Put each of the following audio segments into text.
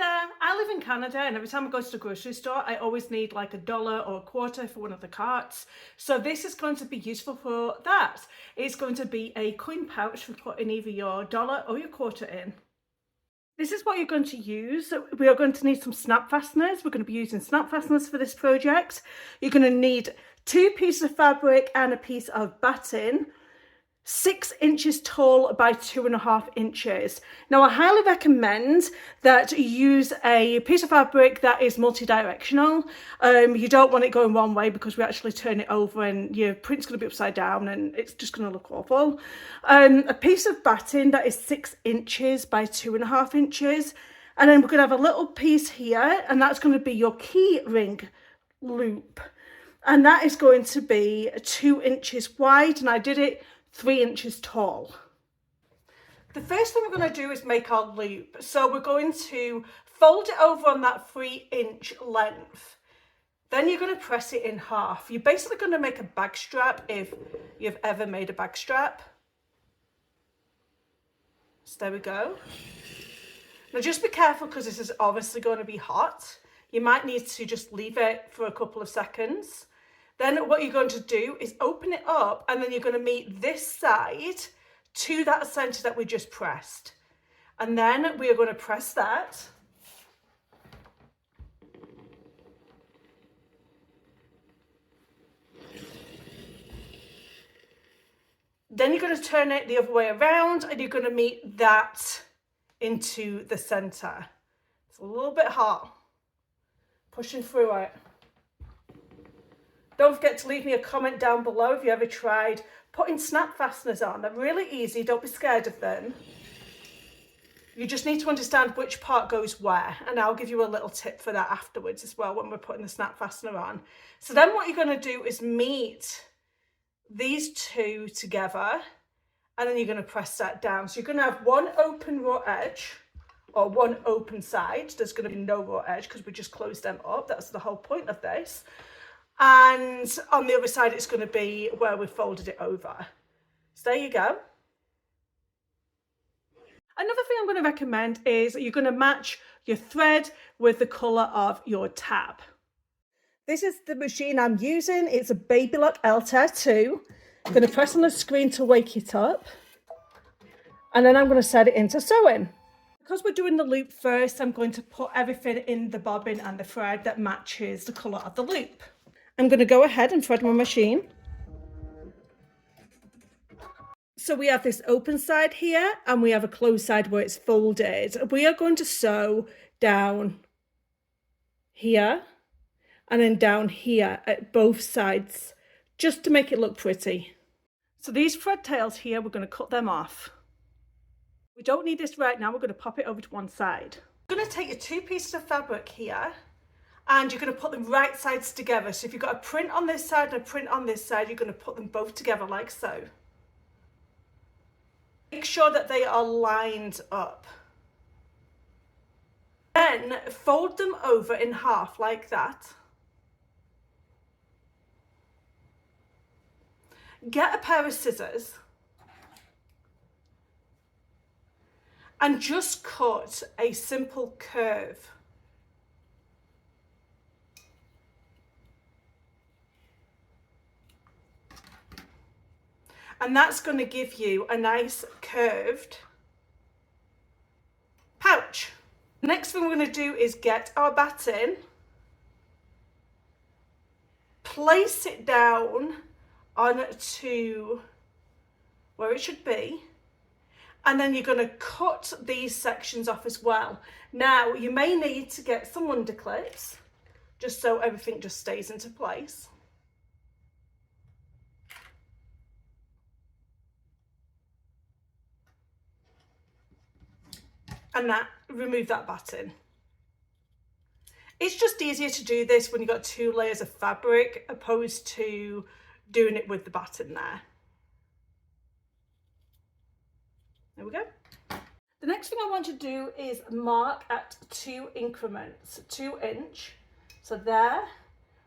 there, I live in Canada and every time I go to the grocery store I always need like $1 or a quarter for one of the carts. So this is going to be useful for that. It's going to be a coin pouch for putting either your dollar or your quarter in. This is what you're going to use. We are going to need some snap fasteners. We're going to be using snap fasteners for this project. You're going to need 2 pieces of fabric and a piece of batting. 6 inches tall by 2.5 inches. Now I highly recommend that you use a piece of fabric that is multi-directional. You don't want it going one way because we actually turn it over and your print's going to be upside down and it's just going to look awful. A piece of batting that is 6 inches by 2.5 inches, and then we're going to have a little piece here, and that's going to be your key ring loop, and that is going to be 2 inches wide, and I did it 3 inches tall. The first thing we're going to do is make our loop. So we're going to fold it over on that 3-inch length. Then you're going to press it in half. You're basically going to make a bag strap if you've ever made a bag strap. So there we go. Now just be careful because this is obviously going to be hot. You might need to just leave it for a couple of seconds. Then what you're going to do is open it up, and then you're going to meet this side to that centre that we just pressed. And then we are going to press that. Then you're going to turn it the other way around, and you're going to meet that into the centre. It's a little bit hot. Pushing through it. Don't forget to leave me a comment down below if you ever tried putting snap fasteners on. They're really easy, don't be scared of them. You just need to understand which part goes where, and I'll give you a little tip for that afterwards as well when we're putting the snap fastener on. So then what you're going to do is meet these two together, and then you're going to press that down. So you're going to have one open raw edge, or one open side. There's going to be no raw edge because we just closed them up. That's the whole point of this. And on the other side, it's going to be where we folded it over. So there you go. Another thing I'm going to recommend is you're going to match your thread with the colour of your tab. This is the machine I'm using. It's a Baby Lock Elta 2. I'm going to press on the screen to wake it up. And then I'm going to set it into sewing. Because we're doing the loop first, I'm going to put everything in the bobbin and the thread that matches the colour of the loop. I'm going to go ahead and thread my machine. So we have this open side here and we have a closed side where it's folded. We are going to sew down here and then down here at both sides just to make it look pretty. So these thread tails here, we're going to cut them off. We don't need this right now. We're going to pop it over to one side. I'm going to take your 2 pieces of fabric here, and you're going to put them right sides together. So if you've got a print on this side and a print on this side, you're going to put them both together like so. Make sure that they are lined up. Then fold them over in half like that. Get a pair of scissors and just cut a simple curve. And that's going to give you a nice curved pouch. Next thing we're going to do is get our batting, place it down onto where it should be, and then you're going to cut these sections off as well. Now you may need to get some underclips just so everything just stays into place. And that, remove that batting. It's just easier to do this when you've got 2 layers of fabric opposed to doing it with the batting there. There we go. The next thing I want to do is mark at 2 increments, 2 inch. So there,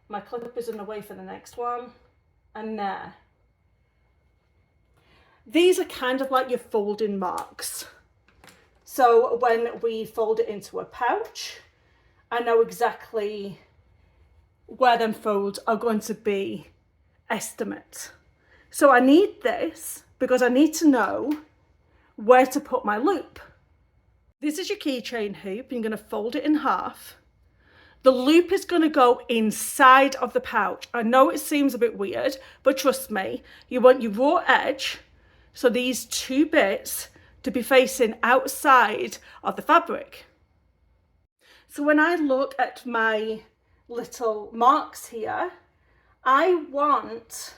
my clip is in the way for the next one, and there. These are kind of like your folding marks. So when we fold it into a pouch, I know exactly where them folds are going to be estimate. So I need this because I need to know where to put my loop. This is your keychain hoop, and you're going to fold it in half. The loop is going to go inside of the pouch. I know it seems a bit weird, but trust me, you want your raw edge, so these two bits, to be facing outside of the fabric. So when I look at my little marks here, I want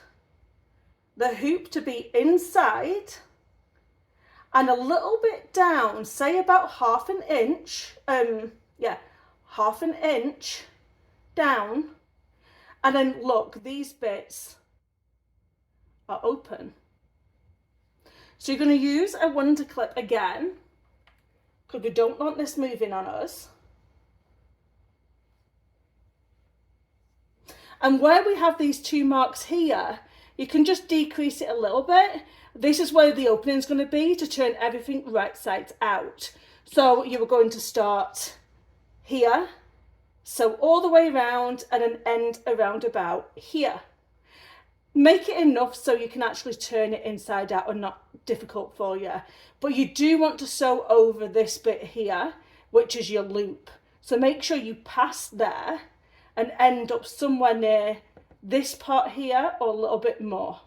the hoop to be inside and a little bit down, say about half an inch, half an inch down. And then look, these bits are open. So you're going to use a wonder clip again, because we don't want this moving on us. And where we have these two marks here, you can just decrease it a little bit. This is where the opening is going to be to turn everything right sides out. So you are going to start here, so all the way around, and then end around about here. Make it enough so you can actually turn it inside out and not difficult for you. But you do want to sew over this bit here, which is your loop. So make sure you pass there and end up somewhere near this part here or a little bit more.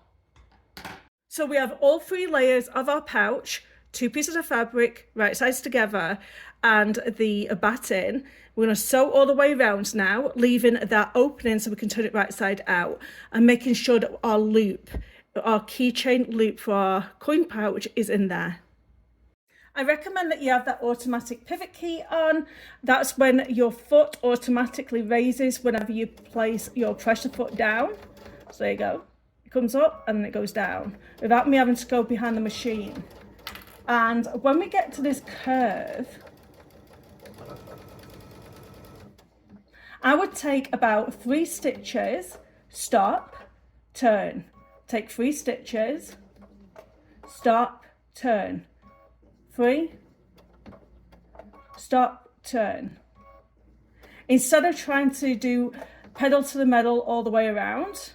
So we have all three layers of our pouch, two pieces of fabric, right sides together, and the batting. We're going to sew all the way around now, leaving that opening so we can turn it right side out, and making sure that our loop, our keychain loop for our coin pouch, is in there. I recommend that you have that automatic pivot key on. That's when your foot automatically raises whenever you place your pressure foot down. So there you go. It comes up and then it goes down without me having to go behind the machine. And when we get to this curve, I would take about 3 stitches, stop, turn. Take 3 stitches, stop, turn. 3, stop, turn. Instead of trying to do pedal to the metal all the way around,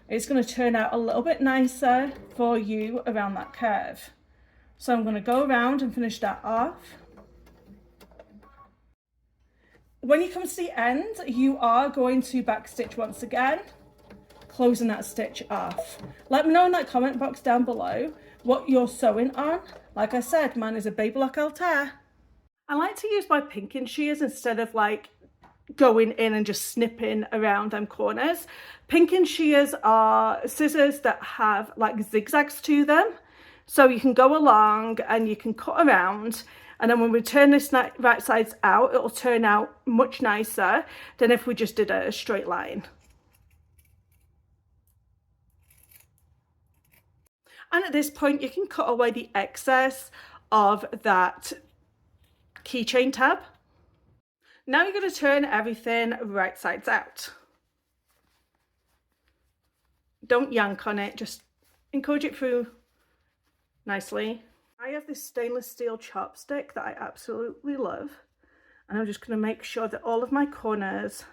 it's going to turn out a little bit nicer for you around that curve. So I'm going to go around and finish that off. When you come to the end, you are going to backstitch once again, closing that stitch off. Let me know in that comment box down below what you're sewing on. Like I said, mine is a Baby Lock Altair. I like to use my pinking shears instead of like going in and just snipping around them corners. Pinking shears are scissors that have like zigzags to them. So you can go along and you can cut around, and then when we turn this right sides out, it'll turn out much nicer than if we just did a straight line. And at this point, you can cut away the excess of that keychain tab. Now you're going to turn everything right sides out. Don't yank on it, just encourage it through nicely. I have this stainless steel chopstick that I absolutely love, and I'm just going to make sure that all of my corners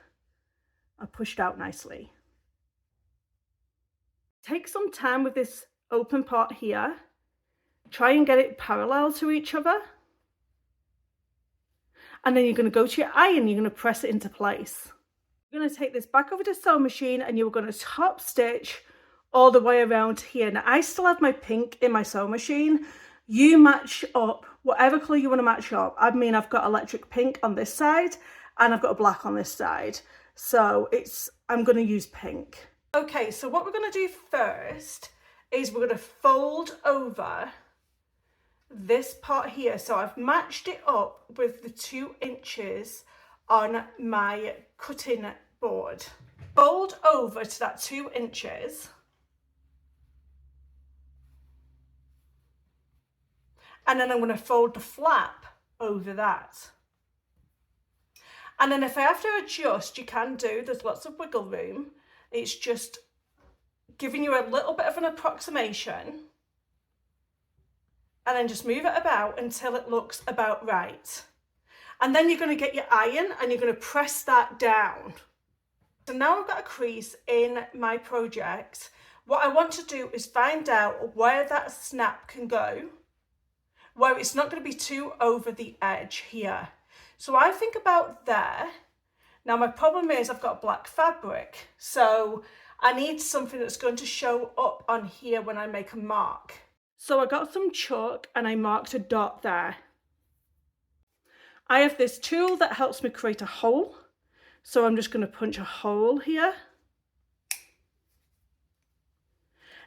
are pushed out nicely. Take some time with this open part here. Try and get it parallel to each other. And then you're going to go to your iron, you're going to press it into place. You're going to take this back over to the sewing machine and you're going to top stitch all the way around here. Now I still have my pink in my sewing machine. You match up whatever colour you want to match up. I mean, I've got electric pink on this side and I've got a black on this side. So I'm going to use pink. Okay, so what we're going to do first is we're going to fold over this part here. So I've matched it up with the 2 inches on my cutting board. Fold over to that 2 inches. And then I'm going to fold the flap over that. And then if I have to adjust, you can do, there's lots of wiggle room. It's just giving you a little bit of an approximation. and then just move it about until it looks about right. And then you're going to get your iron and you're going to press that down. So now I've got a crease in my project. What I want to do is find out where that snap can go, where it's not going to be too over the edge here. So I think about there. Now my problem is I've got black fabric, so I need something that's going to show up on here when I make a mark. So I got some chalk and I marked a dot there. I have this tool that helps me create a hole. So I'm just going to punch a hole here.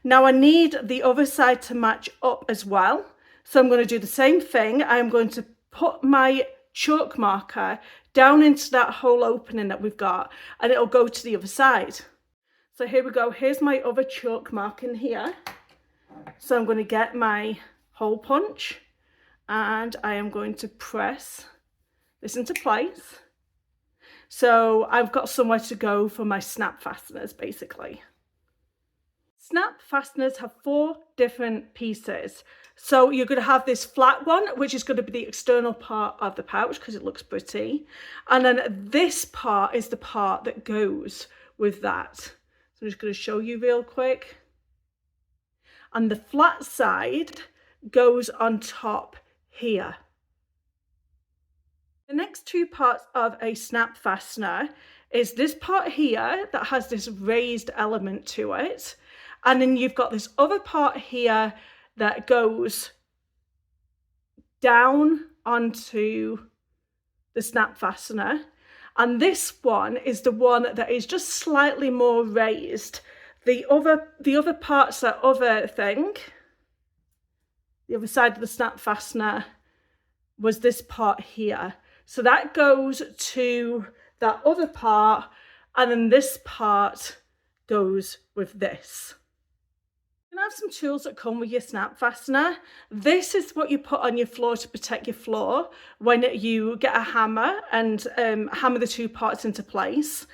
Now I need the other side to match up as well. So I'm going to do the same thing. I'm going to put my chalk marker down into that hole opening that we've got, and it'll go to the other side. So here we go. Here's my other chalk marking here. So I'm going to get my hole punch and I am going to press this into place. So I've got somewhere to go for my snap fasteners, basically. Snap fasteners have 4 different pieces. So you're going to have this flat one, which is going to be the external part of the pouch because it looks pretty. And then this part is the part that goes with that. So I'm just going to show you real quick. And the flat side goes on top here. The next 2 parts of a snap fastener is this part here that has this raised element to it. And then you've got this other part here that goes down onto the snap fastener. And this one is the one that is just slightly more raised. The other parts, that other thing, the other side of the snap fastener was this part here. So that goes to that other part, and then this part goes with this. You can have some tools that come with your snap fastener. This is what you put on your floor to protect your floor when you get a hammer and hammer the 2 parts into place.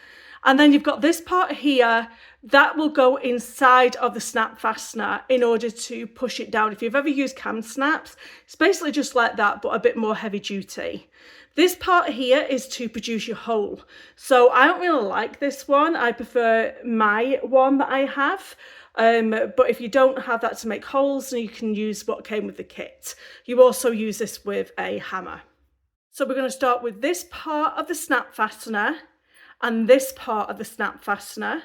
And then you've got this part here that will go inside of the snap fastener in order to push it down. If you've ever used cam snaps, it's basically just like that, but a bit more heavy duty. This part here is to produce your hole. So I don't really like this one. I prefer my one that I have. But if you don't have that to make holes, then you can use what came with the kit. You also use this with a hammer. So we're going to start with this part of the snap fastener and this part of the snap fastener.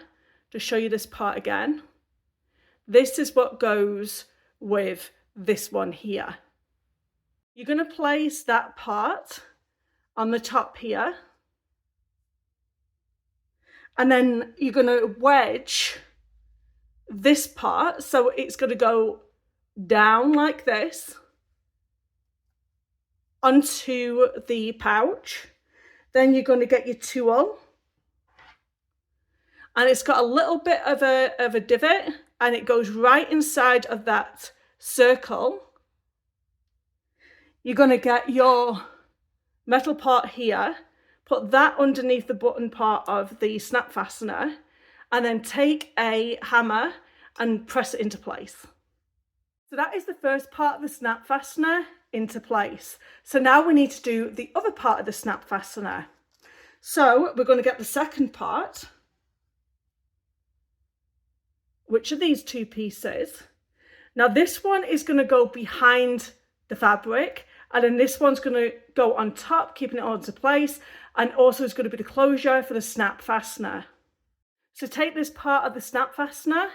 To show you this part again. This is what goes with this one here. You're going to place that part on the top here. And then you're going to wedge this part. So it's going to go down like this onto the pouch. Then you're going to get your tool. And it's got a little bit of a divot, and it goes right inside of that circle. You're going to get your metal part here, put that underneath the button part of the snap fastener, and then take a hammer and press it into place. So that is the first part of the snap fastener into place. So now we need to do the other part of the snap fastener. So we're going to get the second part, which are these 2 pieces. Now this one is going to go behind the fabric, and then this one's going to go on top, keeping it all into place, and also is going to be the closure for the snap fastener. So take this part of the snap fastener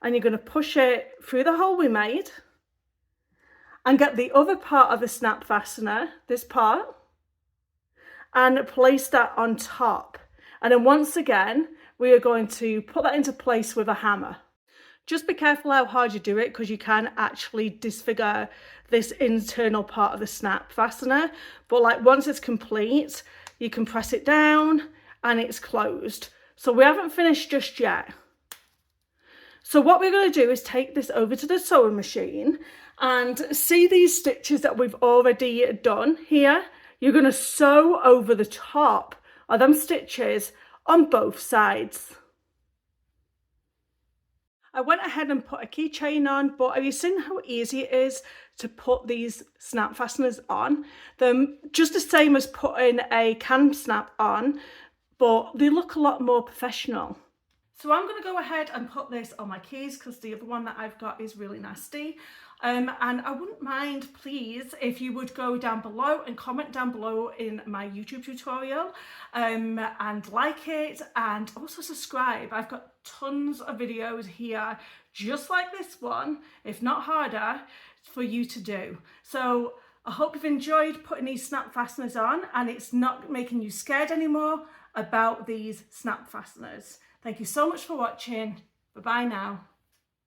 and you're going to push it through the hole we made and get the other part of the snap fastener, this part, and place that on top. And then once again, we are going to put that into place with a hammer. Just be careful how hard you do it, because you can actually disfigure this internal part of the snap fastener. But like once it's complete, you can press it down and it's closed. So we haven't finished just yet. So what we're going to do is take this over to the sewing machine and see these stitches that we've already done here. You're going to sew over the top of them stitches on both sides. I went ahead and put a keychain on, but have you seen how easy it is to put these snap fasteners on? They're just the same as putting a can snap on, but they look a lot more professional. So I'm going to go ahead and put this on my keys because the other one that I've got is really nasty. And I wouldn't mind, please, if you would go down below and comment down below in my YouTube tutorial and like it, and also subscribe. I've got tons of videos here just like this one, if not harder, for you to do. So I hope you've enjoyed putting these snap fasteners on and it's not making you scared anymore about these snap fasteners. Thank you so much for watching. Bye bye now.